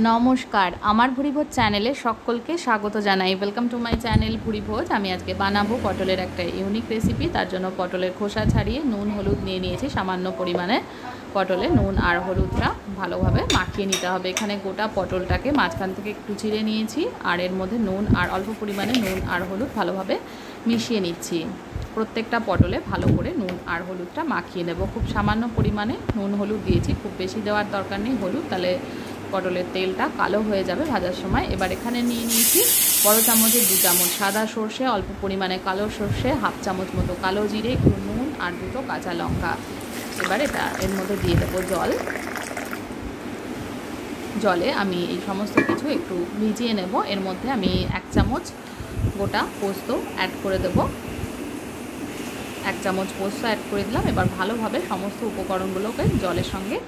নমস্কার, আমার ভুরিভোজ চ্যানেলে সকলকে স্বাগত জানাই। Welcome to my channel Bhurivoj. আমি আজকে বানাবো পটলের একটা ইউনিক রেসিপি। তার জন্য পটলের খোসা ছাড়িয়ে নুন হলুদ নিয়ে নিয়েছি সামান্য পরিমাণে। পটলে নুন আর হলুদটা ভালোভাবে মাখিয়ে নিতে হবে। এখানে গোটা পটলটাকে মাঝখান থেকে একটু চিড়ে নিয়েছি আর এর মধ্যে নুন আর অল্প পরিমাণে নুন আর হলুদ ভালোভাবে মিশিয়ে নিচ্ছি। প্রত্যেকটা পটলে ভালো করে নুন আর হলুদটা মাখিয়ে নেব। খুব সামান্য পরিমাণে নুন হলুদ দিয়েছি, খুব বেশি দেওয়ার দরকার নেই হলুদ, তাহলে পটলের তেলটা কালো হয়ে যাবে ভাজার সময়। এবার এখানে নিয়ে নিয়েছি বড় চামচে 2 চামচ সাদা সর্ষে, অল্প পরিমাণে কালো সর্ষে, হাফ চামচ মতো কালো জিরে, একটু নুন আর 2টো কাঁচা লঙ্কা। এবার এর মধ্যে দিয়ে দেবো জল। জলে আমি এই সমস্ত কিছু একটু ভিজিয়ে নেব। এর মধ্যে আমি 1 চামচ গোটা পোস্ত অ্যাড করে দেবো। 1 চামচ পোস্ত অ্যাড করে দিলাম। এবার ভালোভাবে সমস্ত উপকরণগুলোকে জলের সঙ্গে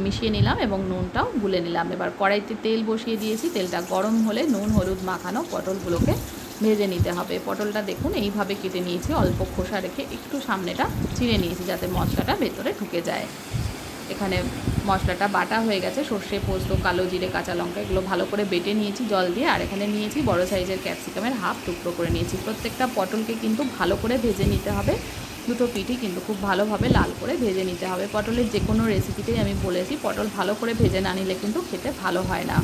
মিশিয়ে নিলাম এবং নুনটাও গুলে নিলাম। এবার কড়াইতে তেল বসিয়ে দিয়েছি। তেলটা গরম হলে নুন হলুদ মাখানো পটলগুলোকে ভেজে নিতে হবে। পটলটা দেখুন এইভাবে কেটে নিয়েছি, অল্প খোসা রেখে একটু সামনেটা চিড়ে নিয়েছি যাতে মশলাটা ভেতরে ঢুকে যায়। এখানে মশলাটা বাটা হয়ে গেছে। সর্ষে, পোস্ত, কালো জিরে, কাঁচা লঙ্কা এগুলো ভালো করে বেটে নিয়েছি জল দিয়ে। আর এখানে নিয়েছি বড় সাইজের ক্যাপসিকামের হাফ টুকরো করে নিয়েছি। প্রত্যেকটা পটলকে কিন্তু ভালো করে ভেজে নিতে হবে। দুটো পিঠই কিন্তু খুব ভালোভাবে লাল করে ভেজে নিতে হবে। পটলের যে কোনো রেসিপিতেই আমি বলেছি পটল ভালো করে ভেজে না নিলে কিন্তু খেতে ভালো হয় না।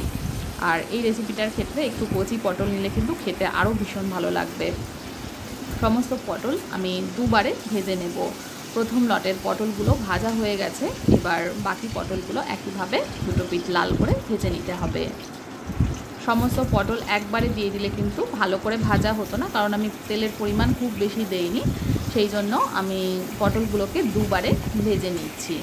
আর এই রেসিপিটার ক্ষেত্রে একটু কচি পটল নিলে কিন্তু খেতে আরও ভীষণ ভালো লাগবে। সমস্ত পটল আমি দুবারে ভেজে নেব। প্রথম লটের পটলগুলো ভাজা হয়ে গেছে। এবার বাকি পটলগুলো একইভাবে দুটো পিঠ লাল করে ভেজে নিতে হবে। সমস্ত পটল একবারে দিয়ে দিলে কিন্তু ভালো করে ভাজা হতো না, কারণ আমি তেলের পরিমাণ খুব বেশি দেইনি, সেই জন্য আমি পটলগুলোকে দুবারে ভেজে নিচ্ছি।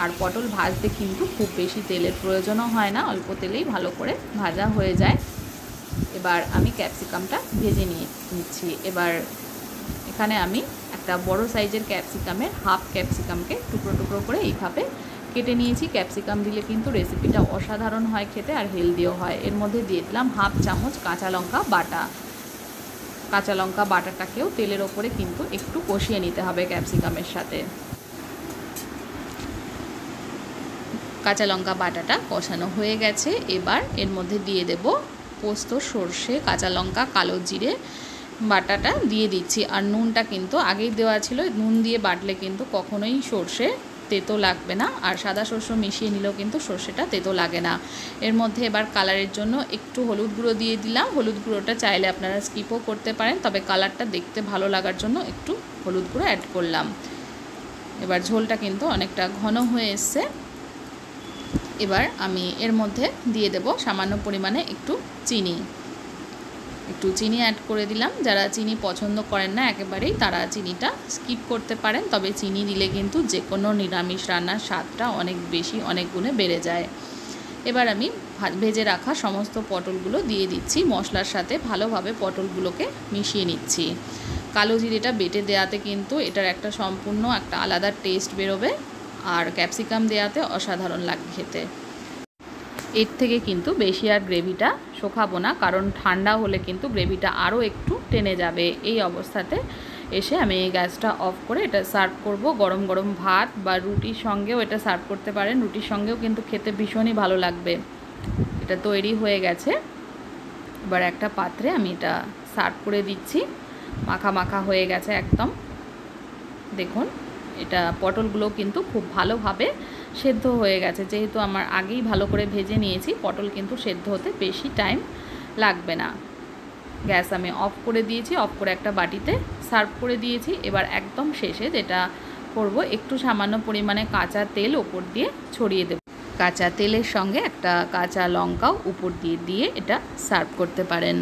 আর পটল ভাজতে কিন্তু খুব বেশি তেলের প্রয়োজনও হয় না, অল্প তেলেই ভালো করে ভাজা হয়ে যায়। এবার আমি ক্যাপসিকামটা ভেজে নিচ্ছি। এবার এখানে আমি একটা বড় সাইজের ক্যাপসিকামের হাফ ক্যাপসিকামকে টুকরো টুকরো করে এইভাবে কেটে নিয়েছি। ক্যাপসিকাম দিলে কিন্তু রেসিপিটা অসাধারণ হয় খেতে আর হেলদিও হয়। এর মধ্যে দিয়ে দিলাম হাফ চামচ কাঁচা লঙ্কা বাটা। কাঁচা লঙ্কা বাটাটাকেও তেলের ওপরে কিন্তু একটু কষিয়ে নিতে হবে ক্যাপসিকামের সাথে। কাঁচা লঙ্কা বাটাটা কষানো হয়ে গেছে। এবার এর মধ্যে দিয়ে দেব পোস্ত, সর্ষে, কাঁচা লঙ্কা, কালো জিরে বাটাটা দিয়ে দিচ্ছি। আর নুনটা কিন্তু আগেই দেওয়া ছিল। নুন দিয়ে বাটলে কিন্তু কখনোই সর্ষে তেতো লাগবে না, আর সাদা সর্ষে মিশিয়ে নিলেও কিন্তু সর্ষেটা তেতো লাগে না। এর মধ্যে এবার কালারের জন্য একটু হলুদ গুঁড়ো দিয়ে দিলাম। হলুদ গুঁড়োটা চাইলে আপনারা স্কিপও করতে পারেন, তবে কালারটা দেখতে ভালো লাগার জন্য একটু হলুদ গুঁড়ো অ্যাড করলাম। এবার ঝোলটা কিন্তু অনেকটা ঘন হয়ে এসছে। এবার আমি এর মধ্যে দিয়ে দেব সামান্য পরিমাণে একটু চিনি অ্যাড করে দিলাম। যারা চিনি পছন্দ করেন না একেবারেই, তারা চিনিটা স্কিপ করতে পারেন, তবে চিনি দিলে কিন্তু যে কোনো নিরামিষ রান্নার স্বাদটা অনেক বেশি, অনেক গুণে বেড়ে যায়। এবার আমি ভেজে রাখা সমস্ত পটলগুলো দিয়ে দিচ্ছি। মশলার সাথে ভালোভাবে পটলগুলোকে মিশিয়ে নিচ্ছি। কালো জিরেটা বেটে দেওয়াতে কিন্তু এটার একটা সম্পূর্ণ একটা আলাদা টেস্ট বেরোবে, আর ক্যাপসিকাম দেওয়াতে অসাধারণ লাগে খেতে। এর থেকে কিন্তু বেশি আর গ্রেভিটা শোকাবো না, কারণ ঠান্ডা হলে কিন্তু গ্রেভিটা আরও একটু টেনে যাবে। এই অবস্থাতে এসে আমি এই গ্যাসটা অফ করে এটা সার্ভ করব। গরম গরম ভাত বা রুটির সঙ্গেও এটা সার্ভ করতে পারেন। রুটির সঙ্গেও কিন্তু খেতে ভীষণই ভালো লাগবে। এটা তৈরি হয়ে গেছে। এবার একটা পাত্রে আমি এটা সার্ভ করে দিচ্ছি। মাখা মাখা হয়ে গেছে একদম। দেখুন এটা পটলগুলো কিন্তু খুব ভালোভাবে সেদ্ধ হয়ে গেছে। যেহেতু আমার আগেই ভালো করে ভেজে নিয়েছি, পটল কিন্তু সেদ্ধ হতে বেশি টাইম লাগবে না। গ্যাস আমি অফ করে দিয়েছি। অফ করে একটা বাটিতে সার্ভ করে দিয়েছি। এবার একদম শেষে যেটা করব, একটু সামান্য পরিমাণে কাঁচা তেল উপর দিয়ে ছড়িয়ে দেব। কাঁচা তেলের সঙ্গে একটা কাঁচা লঙ্কাও উপর দিয়ে এটা সার্ভ করতে পারেন।